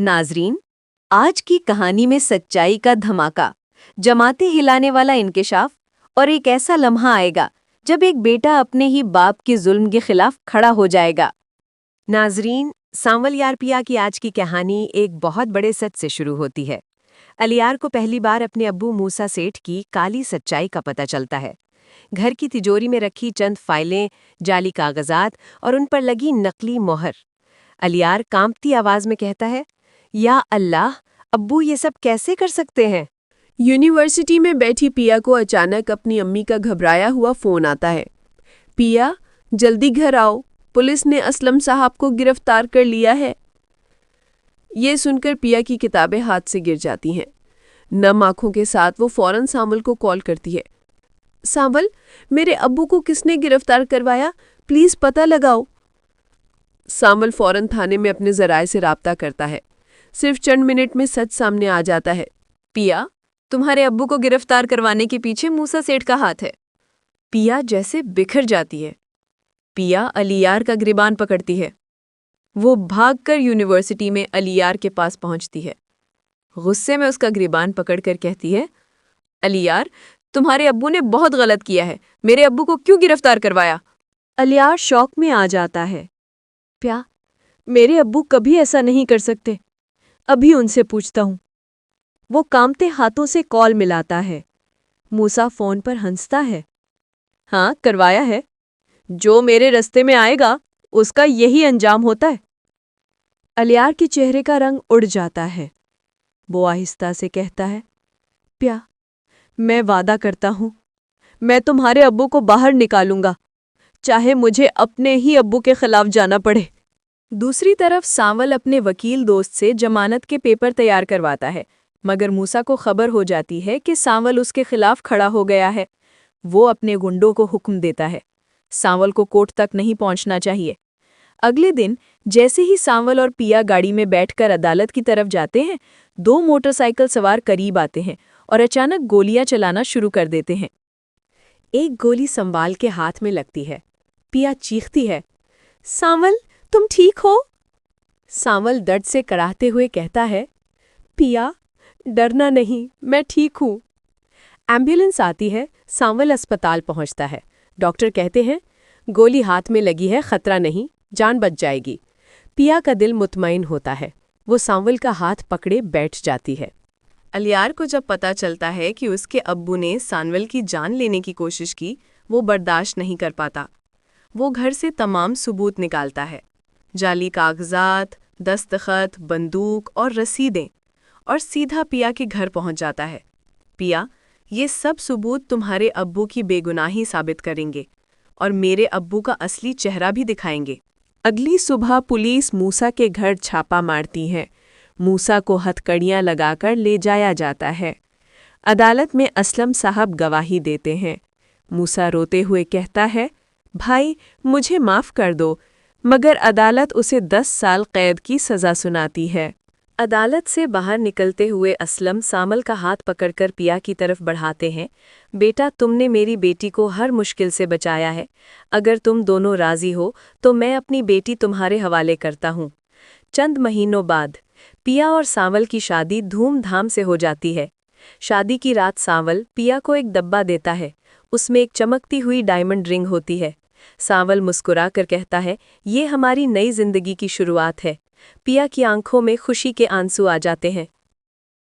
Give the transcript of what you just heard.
नाजरीन, आज की कहानी में सच्चाई का धमाका, जमाते हिलाने वाला इंकिशाफ और एक ऐसा लम्हा आएगा जब एक बेटा अपने ही बाप के जुल्म के खिलाफ खड़ा हो जाएगा। नाजरीन, सांवल यार पिया की आज की कहानी एक बहुत बड़े सच से शुरू होती है। अलियार को पहली बार अपने अब्बू मूसा सेठ की काली सच्चाई का पता चलता है। घर की तिजोरी में रखी चंद फाइलें, जाली कागजात और उन पर लगी नकली मोहर। अलियार कांपती आवाज में कहता है, या अल्लाह, अब्बू ये सब कैसे कर सकते हैं? यूनिवर्सिटी में बैठी पिया को अचानक अपनी अम्मी का घबराया हुआ फोन आता है। पिया, जल्दी घर आओ, पुलिस ने असलम साहब को गिरफ्तार कर लिया है। ये सुनकर पिया की किताबें हाथ से गिर जाती हैं। नम आंखों के साथ वो फौरन सांवल को कॉल करती है। सांवल, मेरे अब्बू को किसने गिरफ्तार करवाया? प्लीज पता लगाओ। सांवल फौरन थाने में अपने जराये से राब्ता करता है। सिर्फ चंद मिनट में सच सामने आ जाता है। पिया, तुम्हारे अब्बू को गिरफ्तार करवाने के पीछे मूसा सेठ का हाथ है। पिया जैसे बिखर जाती है। पिया अलियार का गिरबान पकड़ती है। वो भागकर यूनिवर्सिटी में अलियार के पास पहुंचती है। गुस्से में उसका गिरबान पकड़कर कहती है, अलियार, तुम्हारे अब्बू ने बहुत गलत किया है। मेरे अब्बू को क्यों गिरफ्तार करवाया? अलियार शौक में आ जाता है। प्या, मेरे अब्बू कभी ऐसा नहीं कर सकते। अभी उनसे पूछता हूँ। वो कांपते हाथों से कॉल मिलाता है। मूसा फोन पर हंसता है। हाँ, करवाया है। जो मेरे रास्ते में आएगा उसका यही अंजाम होता है। अलियार के चेहरे का रंग उड़ जाता है। वो आहिस्ता से कहता है, प्या, मैं वादा करता हूँ, मैं तुम्हारे अब्बू को बाहर निकालूंगा, चाहे मुझे अपने ही अब्बू के खिलाफ जाना पड़े। दूसरी तरफ सांवल अपने वकील दोस्त से जमानत के पेपर तैयार करवाता है, मगर मूसा को खबर हो जाती है कि सांवल उसके खिलाफ खड़ा हो गया है। वो अपने गुंडों को हुक्म देता है, सांवल को कोर्ट तक नहीं पहुंचना चाहिए। अगले दिन जैसे ही सांवल और पिया गाड़ी में बैठकर अदालत की तरफ जाते हैं, दो मोटरसाइकिल सवार करीब आते हैं और अचानक गोलियां चलाना शुरू कर देते हैं। एक गोली संवाल के हाथ में लगती है। पिया चीखती है, सांवल, तुम ठीक हो? सांवल दर्द से कराहते हुए कहता है, पिया, डरना नहीं, मैं ठीक हूँ। एम्बुलेंस आती है। सांवल अस्पताल पहुंचता है। डॉक्टर कहते हैं, गोली हाथ में लगी है, खतरा नहीं, जान बच जाएगी। पिया का दिल मुतमईन होता है। वो सांवल का हाथ पकड़े बैठ जाती है। अलियार को जब पता चलता है कि उसके अब्बू ने सांवल की जान लेने की कोशिश की, वो बर्दाश्त नहीं कर पाता। वो घर से तमाम सबूत निकालता है, जाली कागजात, दस्तखत, बंदूक और रसीदें, और सीधा पिया के घर पहुंच जाता है। पिया, ये सब सबूत तुम्हारे अब्बू की बेगुनाही साबित करेंगे और मेरे अब्बू का असली चेहरा भी दिखाएंगे। अगली सुबह पुलिस मूसा के घर छापा मारती है। मूसा को हथकड़ियां लगाकर ले जाया जाता है। अदालत में असलम साहब गवाही देते हैं। मूसा रोते हुए कहता है, भाई, मुझे माफ़ कर दो, मगर अदालत उसे 10 साल कैद की सज़ा सुनाती है। अदालत से बाहर निकलते हुए असलम सांवल का हाथ पकड़कर पिया की तरफ बढ़ाते हैं। बेटा, तुमने मेरी बेटी को हर मुश्किल से बचाया है। अगर तुम दोनों राज़ी हो तो मैं अपनी बेटी तुम्हारे हवाले करता हूँ। चंद महीनों बाद पिया और सांवल की शादी धूमधाम से हो जाती है। शादी की रात सांवल पिया को एक डब्बा देता है। उसमें एक चमकती हुई डायमंड रिंग होती है। सांवल मुस्कुराकर कहता है, ये हमारी नई जिंदगी की शुरुआत है। पिया की आंखों में खुशी के आंसू आ जाते हैं।